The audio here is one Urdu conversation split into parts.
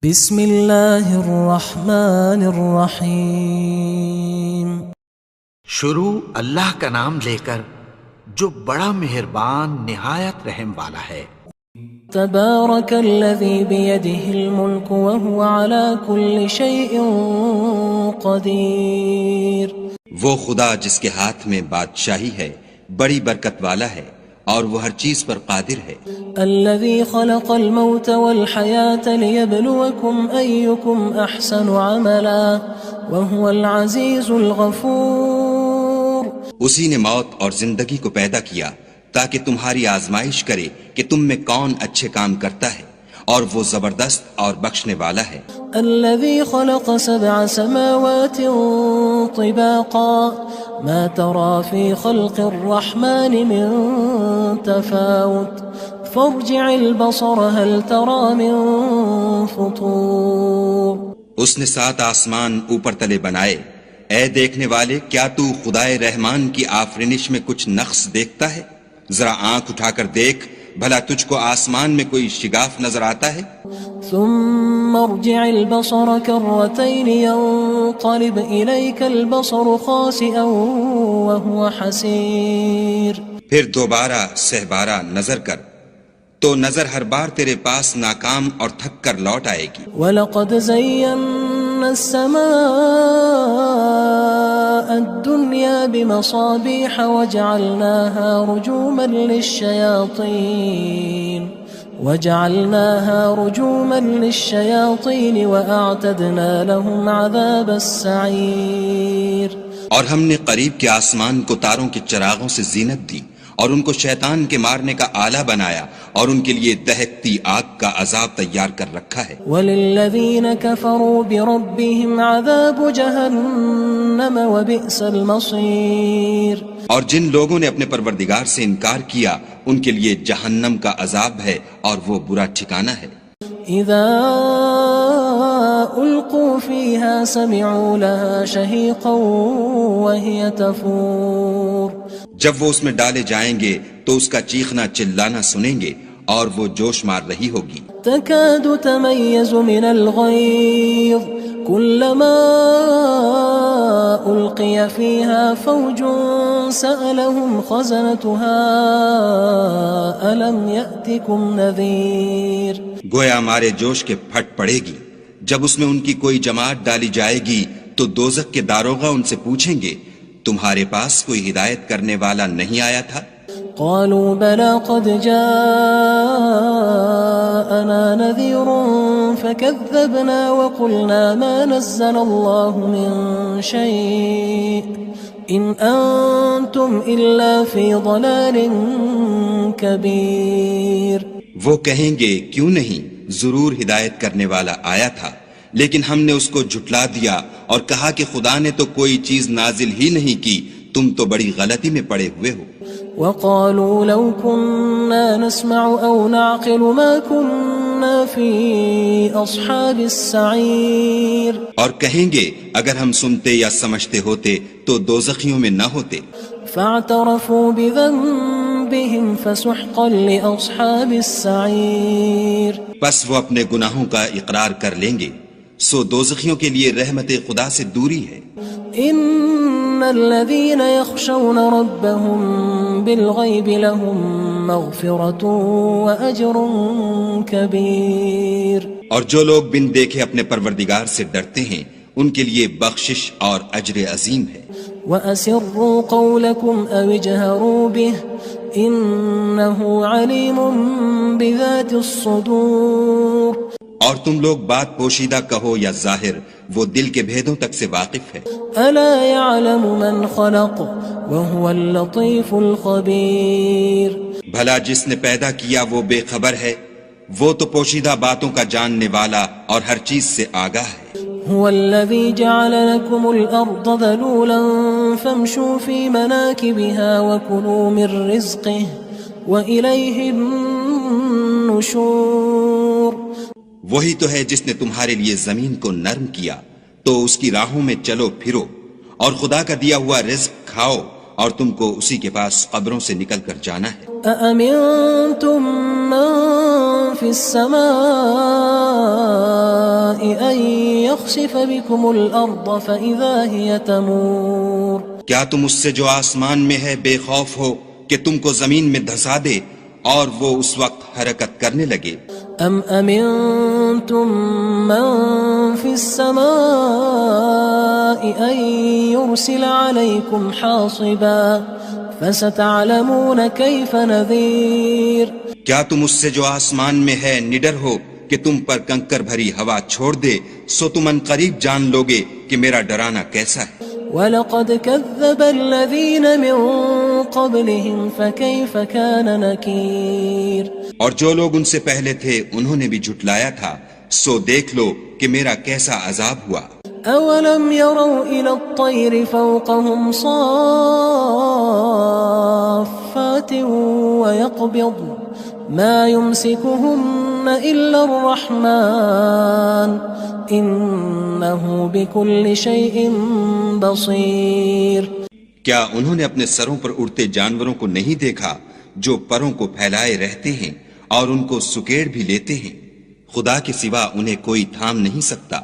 بسم اللہ الرحمن الرحیم۔ شروع اللہ کا نام لے کر جو بڑا مہربان نہایت رحم والا ہے۔ تبارک الذی بیدہ الملک وہو علی کل شیء قدیر۔ وہ خدا جس کے ہاتھ میں بادشاہی ہے بڑی برکت والا ہے اور وہ ہر چیز پر قادر ہے۔ الذي خلق الموت والحياة ليبلوكم أيكم أحسن عملا وهو العزيز الغفور۔ اسی نے موت اور زندگی کو پیدا کیا تاکہ تمہاری آزمائش کرے کہ تم میں کون اچھے کام کرتا ہے، اور وہ زبردست اور بخشنے والا ہے۔ الذي خلق 7 سماوات طباقا ما ترى في خلق الرحمن من تفاوت فارجع البصر هل ترى من فطور۔ اس نے 7 آسمان اوپر تلے بنائے، اے دیکھنے والے کیا تو خدائے رحمان کی آفرینش میں کچھ نقص دیکھتا ہے؟ ذرا آنکھ اٹھا کر دیکھ، بھلا تجھ کو آسمان میں کوئی شگاف نظر آتا ہے؟ ثم ارجع البصر كرتين ينقلب إليك البصر خاسئا وهو حسير۔ پھر دوبارہ سہبارہ نظر کر تو نظر ہر بار تیرے پاس ناکام اور تھک کر لوٹ آئے گی۔ وَلَقَدْ زَيَّنَّا السَّمَاءَ الدُّنْيَا بِمَصَابِيحَ وَجَعَلْنَاهَا رُجُومًا لِلشَّيَاطِينِ وَأَعْتَدْنَا لَهُمْ عَذَابَ السَّعِيرِ۔ اور ہم نے قریب کے آسمان کو تاروں کے چراغوں سے زینت دی اور ان کو شیطان کے مارنے کا آلہ بنایا، اور ان کے لیے دہکتی آگ کا عذاب تیار کر رکھا ہے۔ وَلِلَّذِينَ كَفَرُوا بِرَبِّهِمْ عَذَابُ جَهَنَّمَ وَبِئْسَ الْمَصِيرُ۔ اور جن لوگوں نے اپنے پروردگار سے انکار کیا ان کے لیے جہنم کا عذاب ہے اور وہ برا ٹھکانہ ہے۔ اذا القوا فيها سمعوا لها شهيقا وهي تفور۔ جب وہ اس میں ڈالے جائیں گے تو اس کا چیخنا چلانا سنیں گے اور وہ جوش مار رہی ہوگی۔ تكاد تميز من الغيظ كلما ألقي فيها فوج سألهم خزنتها ألم يأتكم نذير۔ گویا مارے جوش کے پھٹ پڑے گی۔ جب اس میں ان کی کوئی جماعت ڈالی جائے گی تو دوزخ کے داروغہ ان سے پوچھیں گے تمہارے پاس کوئی ہدایت کرنے والا نہیں آیا تھا؟ قالوا بلى قد جاءنا نذير فكذبنا وقلنا ما نزل الله من شيء إن أنتم إلا في ضلال كبير۔ وہ کہیں گے کیوں نہیں، ضرور ہدایت کرنے والا آیا تھا، لیکن ہم نے اس کو جھٹلا دیا اور کہا کہ خدا نے تو کوئی چیز نازل ہی نہیں کی، تم تو بڑی غلطی میں پڑے ہوئے ہو۔ وقالوا لو كنا نسمع أو نعقل ما كنا في أصحاب السعير۔ اور کہیں گے اگر ہم سنتے یا سمجھتے ہوتے تو دوزخیوں میں نہ ہوتے۔ فاعترفوا بذنبهم فسحقا لأصحاب السعير۔ پس وہ اپنے گناہوں کا اقرار کر لیں گے، سو دوزخیوں کے لیے رحمت خدا سے دوری ہے۔ ان الذين يخشون ربهم بالغيب لهم مغفرة واجر كبير۔ اور جو لوگ بن دیکھے اپنے پروردگار سے ڈرتے ہیں ان کے لیے بخشش اور اجر عظیم ہے۔ وَأَسِرُّوا قَوْلَكُمْ أَوِ اجْهَرُوا بِهِ إِنَّهُ عَلِيمٌ بِذَاتِ الصُّدُورِ۔ اور تم لوگ بات پوشیدہ کہو یا ظاہر، وہ دل کے بھیدوں تک سے واقف ہے۔ أَلَا يَعْلَمُ مَنْ خَلَقَ وَهُوَ اللَّطِيفُ الْخَبِيرُ۔ بھلا جس نے پیدا کیا وہ بے خبر ہے، وہ تو پوشیدہ باتوں کا جاننے والا اور ہر چیز سے آگاہ ہے۔ هو الذي جعل لكم الأرض ذلولا فامشوا في مناكبها وكلوا من رزقه وإليه النشور۔ وہی تو ہے جس نے تمہارے لیے زمین کو نرم کیا تو اس کی راہوں میں چلو پھرو، اور خدا کا دیا ہوا رزق کھاؤ، اور تم کو اسی کے پاس قبروں سے نکل کر جانا ہے۔ أأمنتم من في السماء أن يخسف بكم الأرض فإذا هي تمور کیا تم اس سے جو آسمان میں ہے بے خوف ہو کہ تم کو زمین میں دھسا دے اور وہ اس وقت حرکت کرنے لگے؟ أم أمنتم من في السماء أن يرسل عليكم حاصبا فستعلمون كيف نذير کیا تم اس سے جو آسمان میں ہے نڈر ہو کہ تم پر کنکر بھری ہوا چھوڑ دے، سو تم ان قریب جان لوگے کہ میرا ڈرانا کیسا ہے۔ وَلَقَدْ كَذَّبَ الَّذِينَ مِن قَبْلِهِمْ فَكَيْفَ كَانَ نَكِيرٌ اور جو لوگ ان سے پہلے تھے انہوں نے بھی جھٹلایا تھا، سو دیکھ لو کہ میرا کیسا عذاب ہوا۔ أَوَلَمْ يَرَوْا إِلَى الطَّيْرِ فَوْقَهُمْ صَافَّاتٍ وَيَقْبِضْنَ مَا يُمْسِكُهُنَّ إِلَّا الرَّحْمَنُ إِنَّهُ بِكُلِّ شَيْءٍ بَصِيرٌ کیا انہوں نے اپنے سروں پر اڑتے جانوروں کو نہیں دیکھا جو پروں کو پھیلائے رہتے ہیں اور ان کو سکیڑ بھی لیتے ہیں؟ خدا کے سوا انہیں کوئی تھام نہیں سکتا،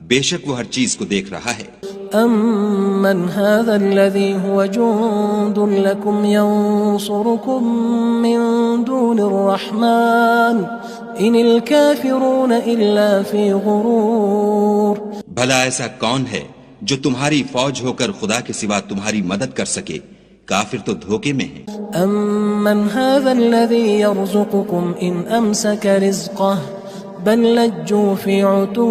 بے شک وہ ہر چیز کو دیکھ رہا ہے۔ أَمَّنْ هَذَا الَّذِي هُوَ جُندٌ لَكُمْ يَنصُرُكُم مِّن دُونِ الرَّحْمَنِ إِنِ الْكَافِرُونَ إِلَّا فِي غُرُورٍ بھلا ایسا کون ہے جو تمہاری فوج ہو کر خدا کے سوا تمہاری مدد کر سکے؟ کافر تو دھوکے میں ہیں۔ أَمَّنْ هَذَا الَّذِي يَرْزُقُكُمْ إِنْ أَمْسَكَ رِزْقَهُ بل لجوا في عتو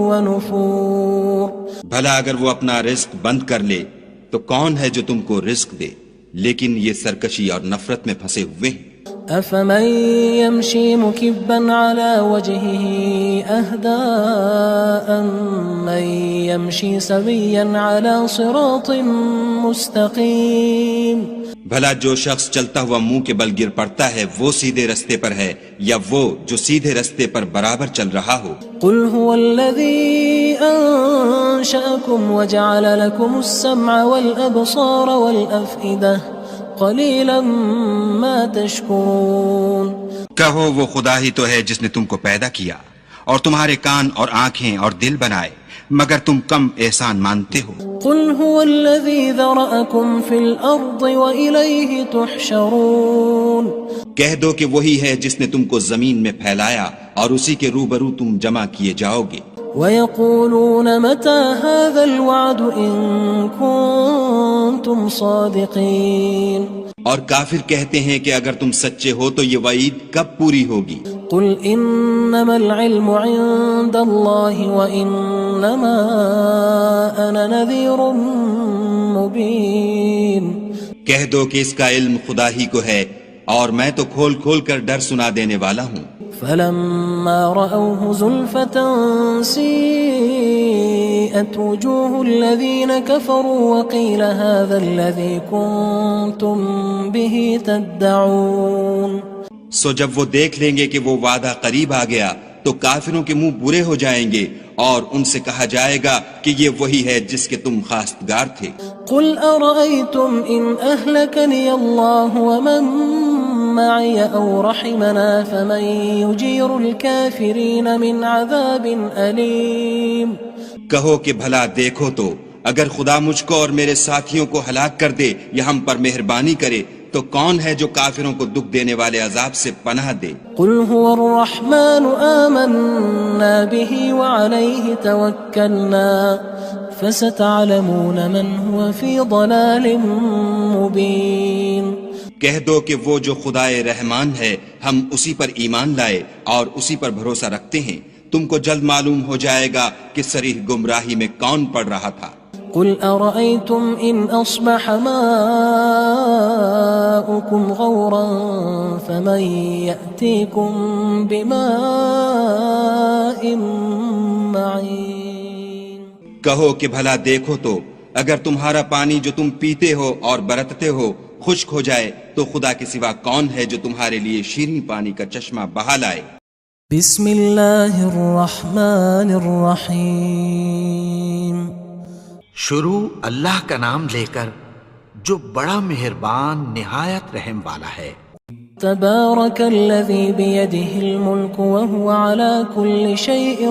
ونفور بھلا اگر وہ اپنا رزق بند کر لے تو کون ہے جو تم کو رزق دے، لیکن یہ سرکشی اور نفرت میں پھنسے ہوئے ہیں۔ أفمن يمشي مكبا على وجهه أهدى أمن يمشي سويا على صراط مستقيم بھلا جو شخص چلتا ہوا منہ کے بل گر پڑتا ہے وہ سیدھے رستے پر ہے یا وہ جو سیدھے رستے پر برابر چل رہا ہو؟ قل هو الذي أنشأكم وجعل لكم السمع والأبصار والأفئدة قلیلا ما تشکرون کہو وہ خدا ہی تو ہے جس نے تم کو پیدا کیا اور تمہارے کان اور آنکھیں اور دل بنائے، مگر تم کم احسان مانتے ہو۔ قل هو الذی ذرأکم فی الارض وإلیہ تحشرون کہہ دو کہ وہی ہے جس نے تم کو زمین میں پھیلایا اور اسی کے روبرو تم جمع کیے جاؤ گے۔ وَيَقُولُونَ مَتَى هَذَا الْوَعْدُ إِن كُنتُمْ صَادِقِينَ اور کافر کہتے ہیں کہ اگر تم سچے ہو تو یہ وعید کب پوری ہوگی؟ قُلْ إِنَّمَا الْعِلْمُ عِندَ اللَّهِ وَإِنَّمَا أَنَا نَذِيرٌ مُبِينٌ کہہ دو کہ اس کا علم خدا ہی کو ہے اور میں تو کھول کھول کر ڈر سنا دینے والا ہوں۔ فَلَمَّا رَأَوْهُ زُلْفَةً سِيئَتْ وُجُوهُ الَّذِينَ كَفَرُوا وَقِيلَ هَذَا الَّذِي كُنتُم بِهِ تَدَّعُونَ سو جب وہ دیکھ لیں گے کہ وہ وعدہ قریب آ گیا تو کافروں کے منہ برے ہو جائیں گے اور ان سے کہا جائے گا کہ یہ وہی ہے جس کے تم خواستگار تھے۔ قُلْ أَرَأَيْتُمْ إِنْ أَهْلَكَنِيَ اللَّهُ وَمَن معي أو رحمنا فمن يجير الكافرين من عذاب أليم کہو کہ بھلا دیکھو تو اگر خدا مجھ کو اور میرے ساتھیوں کو ہلاک کر دے یا ہم پر مہربانی کرے تو کون ہے جو کافروں کو دکھ دینے والے عذاب سے پناہ دے؟ قل هو الرحمن آمنا به وعليه توكلنا فستعلمون من هو في ضلال مبين کہہ دو کہ وہ جو خدائے رحمان ہے ہم اسی پر ایمان لائے اور اسی پر بھروسہ رکھتے ہیں، تم کو جلد معلوم ہو جائے گا کہ صریح گمراہی میں کون پڑ رہا تھا۔ قل أرأيتم إن أصبح ماؤكم غورا فمن يأتيكم بماء معين کہو کہ بھلا دیکھو تو اگر تمہارا پانی جو تم پیتے ہو اور برتتے ہو خشک ہو جائے تو خدا کے سوا کون ہے جو تمہارے لیے شیریں پانی کا چشمہ بہا لائے؟ بسم اللہ الرحمن الرحیم شروع اللہ کا نام لے کر جو بڑا مہربان نہایت رحم والا ہے۔ تبارك الذي بيده الملك وهو على كل شيء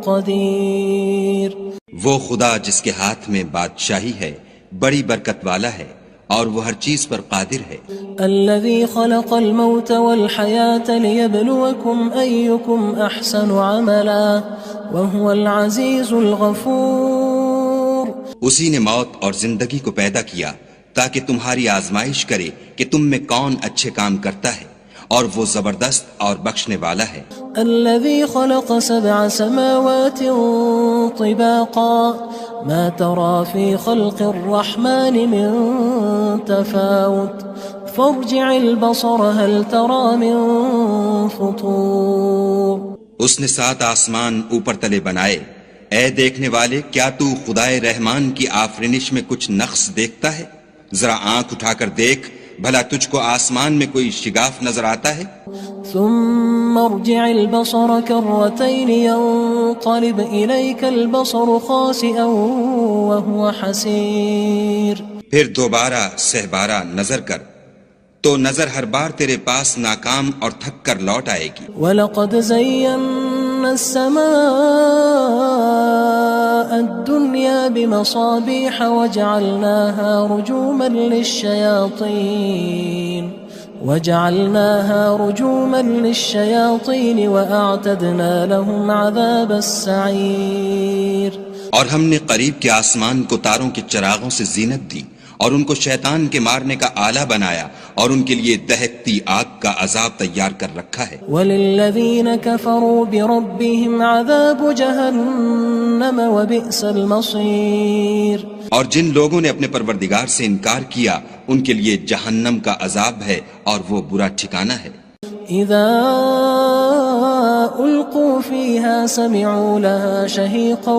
قدير. وہ خدا جس کے ہاتھ میں بادشاہی ہے بڑی برکت والا ہے اور وہ ہر چیز پر قادر ہے. الذي خلق الموت والحياة ليبلوكم أيكم أحسن عملا وهو العزيز الغفور. اسی نے موت اور زندگی کو پیدا کیا تاکہ تمہاری آزمائش کرے کہ تم میں کون اچھے کام کرتا ہے اور وہ زبردست اور بخشنے والا ہے. الذي خلق 7 سماوات طباقا ما ترى في خلق الرحمن من تفاوت فارجع البصر هل ترى من فطور. اس نے 7 آسمان اوپر تلے بنائے. اے دیکھنے والے کیا تو خدائے رحمان کی آفرینش میں کچھ نقص دیکھتا ہے؟ ذرا آنکھ اٹھا کر دیکھ بھلا تجھ کو آسمان میں کوئی شگاف نظر آتا ہے؟ ثم ارجع البصر كرتين ينقلب إليك البصر خاسئا وهو حسير. پھر دوبارہ سہبارہ نظر کر تو نظر ہر بار تیرے پاس ناکام اور تھک کر لوٹ آئے گی. وَلَقَدْ زَيَّنَّا السَّمَاءَ الدُّنْيَا بِمَصَابِيحَ وَجَعَلْنَاهَا رُجُومًا لِلشَّيَاطِينِ وَأَعْتَدْنَا لَهُمْ عَذَابَ السَّعِيرِ. اور ہم نے قریب کے آسمان کو تاروں کے چراغوں سے زینت دی اور ان کو شیطان کے مارنے کا آلہ بنایا اور ان کے لیے دہکتی آگ کا عذاب تیار کر رکھا ہے. وَلِلَّذِينَ كَفَرُوا بِرَبِّهِمْ عَذَابُ جَهَنَّمَ وَبِئْسَ الْمَصِيرُ. اور جن لوگوں نے اپنے پروردگار سے انکار کیا ان کے لیے جہنم کا عذاب ہے اور وہ برا ٹھکانہ ہے. اذا القوا فيها سمعوا لها شهيقا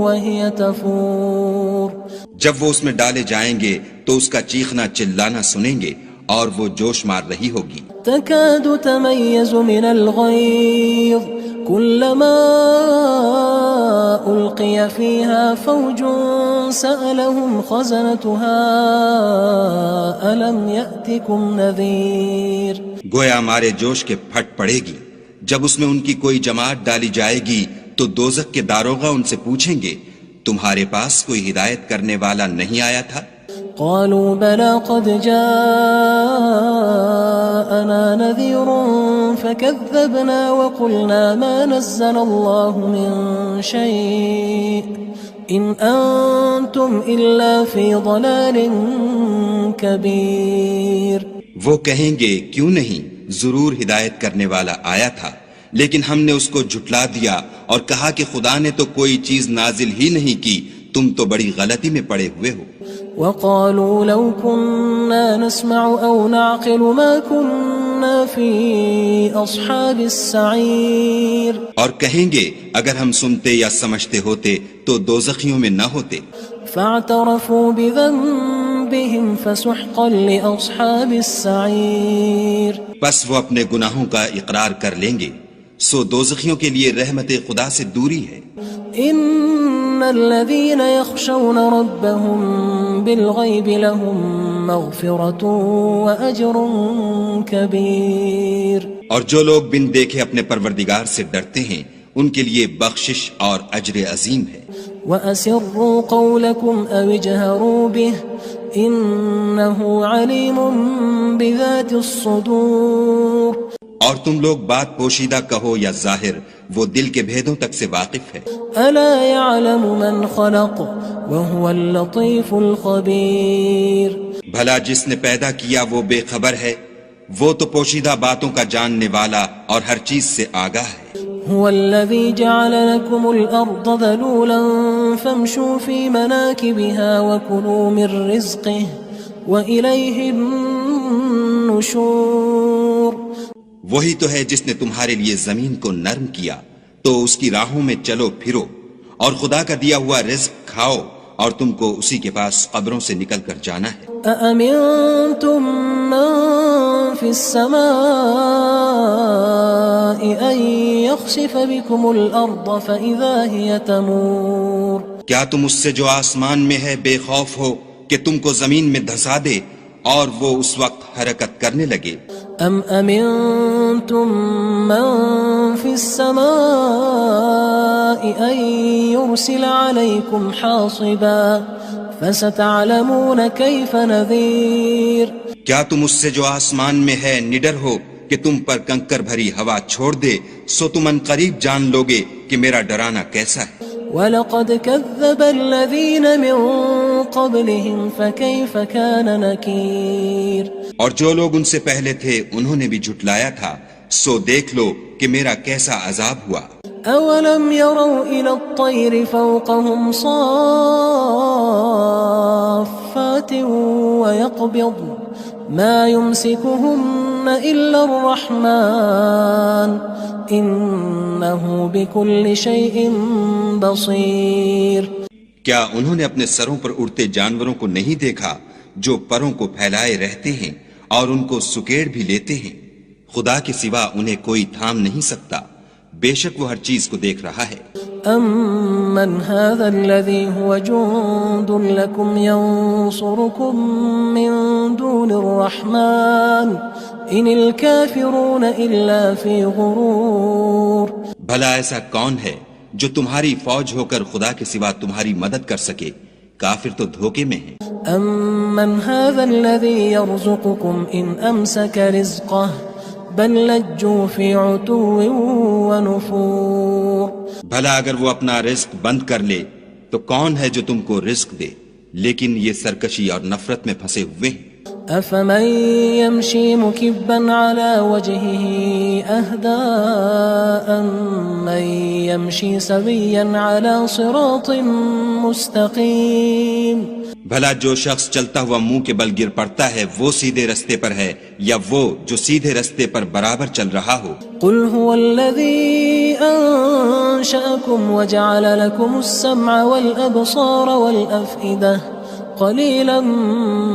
وهي تفور. جب وہ اس میں ڈالے جائیں گے تو اس کا چیخنا چلانا سنیں گے اور وہ جوش مار رہی ہوگی. تكاد تميز من الغيظ كلما ألقي فيها فوج سألهم خزنتها ألم يأتكم نذير. گویا مارے جوش کے پھٹ پڑے گی. جب اس میں ان کی کوئی جماعت ڈالی جائے گی تو دوزخ کے داروغہ ان سے پوچھیں گے تمہارے پاس کوئی ہدایت کرنے والا نہیں آیا تھا؟ قالوا بلى قد جاءنا نذير فكذبنا وقلنا ما نزل الله من شيء إن أنتم إلا في ضلال كبير. وہ کہیں گے کیوں نہیں، ضرور ہدایت کرنے والا آیا تھا، لیکن ہم نے اس کو جھٹلا دیا اور کہا کہ خدا نے تو کوئی چیز نازل ہی نہیں کی، تم تو بڑی غلطی میں پڑے ہوئے ہو. وقالوا لو كنا نسمع أو نعقل ما كنا في أصحاب السعير. اور کہیں گے اگر ہم سنتے یا سمجھتے ہوتے تو دوزخیوں میں نہ ہوتے. فاعترفوا بذنبهم فسحقا لأصحاب السعير. بس وہ اپنے گناہوں کا اقرار کر لیں گے، سو دوزخیوں کے لیے رحمت خدا سے دوری ہے. ان الذين يخشون ربهم بالغيب لهم مغفرة واجر كبير. اور جو لوگ بن دیکھے اپنے پروردگار سے ڈرتے ہیں ان کے لیے بخشش اور اجر عظیم ہے. واسروا قولكم او اجهروا به انه عليم بذات الصدور. اور تم لوگ بات پوشیدہ کہو یا ظاہر، وہ دل کے بھیدوں تک سے واقف ہے. الا يعلم من خلق وهو اللطيف الخبير. بھلا جس نے پیدا کیا وہ بے خبر ہے، وہ تو پوشیدہ باتوں کا جاننے والا اور ہر چیز سے آگاہ ہے. هو الذي جعل لكم الأرض ذلولا فامشوا في مناكبها وكلوا من رزقه وإليه النشور. وہی تو ہے جس نے تمہارے لیے زمین کو نرم کیا تو اس کی راہوں میں چلو پھرو اور خدا کا دیا ہوا رزق کھاؤ اور تم کو اسی کے پاس قبروں سے نکل کر جانا ہے. أأمنتم من في السماء أن يخسف بكم الأرض فإذا هي تمور. کیا تم اس سے جو آسمان میں ہے بے خوف ہو کہ تم کو زمین میں دھسا دے اور وہ اس وقت حرکت کرنے لگے. ام امنتم من في السماء ان يرسل عليكم حاصبا فستعلمون كيف نذير. کیا تم اس سے جو آسمان میں ہے نڈر ہو کہ تم پر کنکر بھری ہوا چھوڑ دے؟ سو تم ان قریب جان لوگے کہ میرا ڈرانا کیسا ہے. وَلَقَدْ كَذَّبَ الَّذِينَ مِن قَبْلِهِمْ فَكَيْفَ كَانَ نَكِيرٌ. اور جو لوگ ان سے پہلے تھے انہوں نے بھی جھٹلایا تھا، سو دیکھ لو کہ میرا کیسا عذاب ہوا. أَوَلَمْ يَرَوْا إِلَى الطَّيْرِ فَوْقَهُمْ صَافَّاتٍ وَيَقْبِضْنَ مَا يُمْسِكُهُنَّ إِلَّا الرَّحْمَنُ إِنَّهُ بِكُلِّ شَيْءٍ بَصِيرٌ. کیا انہوں نے اپنے سروں پر اڑتے جانوروں کو نہیں دیکھا جو پروں کو پھیلائے رہتے ہیں اور ان کو سکیڑ بھی لیتے ہیں؟ خدا کے سوا انہیں کوئی تھام نہیں سکتا، بے شک وہ ہر چیز کو دیکھ رہا ہے. أَمَّنْ هَذَا الَّذِي هُوَ جُندٌ لَكُمْ يَنصُرُكُم مِّن دُونِ الرَّحْمَنِ إِنِ الْكَافِرُونَ إِلَّا فِي غُرُورٍ. بھلا ایسا کون ہے جو تمہاری فوج ہو کر خدا کے سوا تمہاری مدد کر سکے؟ کافر تو دھوکے میں ہیں. أَمَّنْ هَذَا الَّذِي يَرْزُقُكُمْ إِنْ أَمْسَكَ رِزْقَهُ بَلْ لَجُّوا فِي عُتُوٍّ وَنُفُورٍ. بھلا اگر وہ اپنا رزق بند کر لے تو کون ہے جو تم کو رزق دے؟ لیکن یہ سرکشی اور نفرت میں پھنسے ہوئے ہیں. أَفَمَن يَمْشِي مُكِبًّا عَلَى وَجْهِهِ أَهْدَىٰ أَمَّن يَمْشِي سَوِيًّا عَلَى صِرَاطٍ مُّسْتَقِيمٍ. بھلا جو شخص چلتا ہوا منہ کے بل گر پڑتا ہے وہ سیدھے رستے پر ہے یا وہ جو سیدھے رستے پر برابر چل رہا ہو؟ قُلْ هُوَ الَّذِي أَنشَأَكُمْ وَجَعَلَ لَكُمُ السَّمْعَ وَالْأَبْصَارَ وَالْأَفْئِدَةَ قَلِيلًا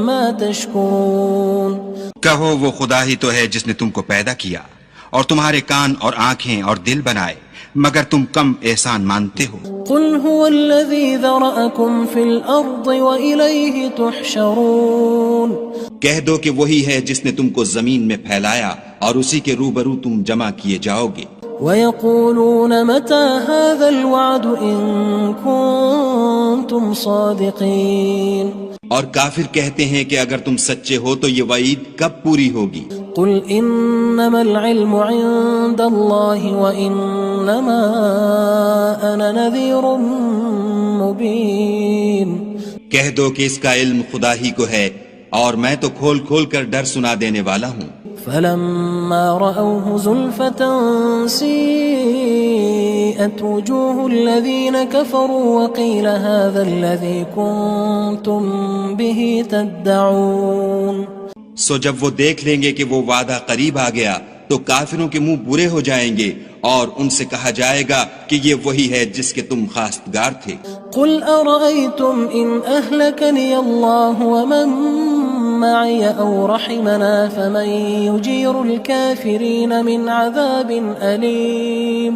مَا تَشْكُرُونَ. کہو وہ خدا ہی تو ہے جس نے تم کو پیدا کیا اور تمہارے کان اور آنکھیں اور دل بنائے، مگر تم کم احسان مانتے ہو. قُلْ هُوَ الَّذِي ذَرَأَكُمْ فِي الْأَرْضِ وَإِلَيْهِ تُحْشَرُونَ. کہہ دو کہ وہی ہے جس نے تم کو زمین میں پھیلایا اور اسی کے روبرو تم جمع کیے جاؤ گے. وَيَقُولُونَ مَتَى هَذَا الْوَعْدُ إِن كُنتُمْ صَادِقِينَ. اور کافر کہتے ہیں کہ اگر تم سچے ہو تو یہ وعید کب پوری ہوگی؟ قُلْ إِنَّمَا الْعِلْمُ عِندَ اللَّهِ وَإِنَّمَا أَنَا نَذِيرٌ مُّبِينٌ. کہہ دو کہ اس کا علم خدا ہی کو ہے اور میں تو کھول کھول کر ڈر سنا دینے والا ہوں. فَلَمَّا رَأَوْهُ زُلْفَةً سِيئَتْ وُجُوهُ الَّذِينَ كَفَرُوا وَقِيلَ هَذَا الَّذِي كُنتُم بِهِ تَدَّعُونَ. سو جب وہ دیکھ لیں گے کہ وہ وعدہ قریب آ گیا تو کافروں کے منہ برے ہو جائیں گے اور ان سے کہا جائے گا کہ یہ وہی ہے جس کے تم خواستگار تھے. قُلْ أَرَأَيْتُمْ إِنْ أَهْلَكَنِيَ اللَّهُ وَمَن مَّعِيَ أَوْ رَحِمَنَا فَمَن يُجِيرُ الْكَافِرِينَ مِنْ عَذَابٍ أَلِيمٍ.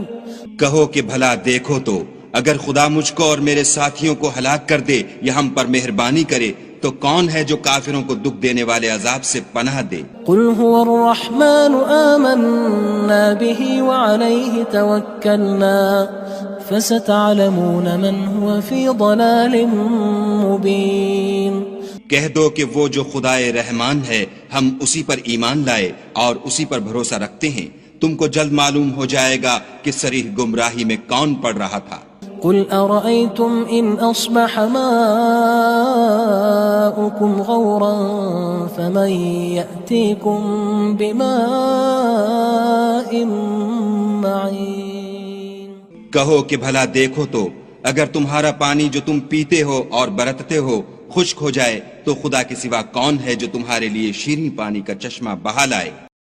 کہو کہ بھلا دیکھو تو اگر خدا مجھ کو اور میرے ساتھیوں کو ہلاک کر دے یا ہم پر مہربانی کرے تو کون ہے جو کافروں کو دکھ دینے والے عذاب سے پناہ دے؟ قُلْ هُوَ الرَّحْمَنُ آمَنَّا بِهِ وَعَلَيْهِ تَوَكَّلْنَا فَسَتَعْلَمُونَ مَنْ هُوَ فِي ضَلَالٍ مُّبِينٍ. کہہ دو کہ وہ جو خدائے رحمان ہے ہم اسی پر ایمان لائے اور اسی پر بھروسہ رکھتے ہیں، تم کو جلد معلوم ہو جائے گا کہ صریح گمراہی میں کون پڑ رہا تھا. قُلْ أَرَأَيْتُمْ إِنْ أَصْبَحَ مَاؤُكُمْ غَوْرًا فَمَن يَأْتِيكُم بِمَاءٍ مَّعِينٍ. کہو کہ بھلا دیکھو تو اگر تمہارا پانی جو تم پیتے ہو اور برتتے ہو خشک ہو جائے تو خدا کے سوا کون ہے جو تمہارے لیے شیریں پانی کا چشمہ بہا لائے؟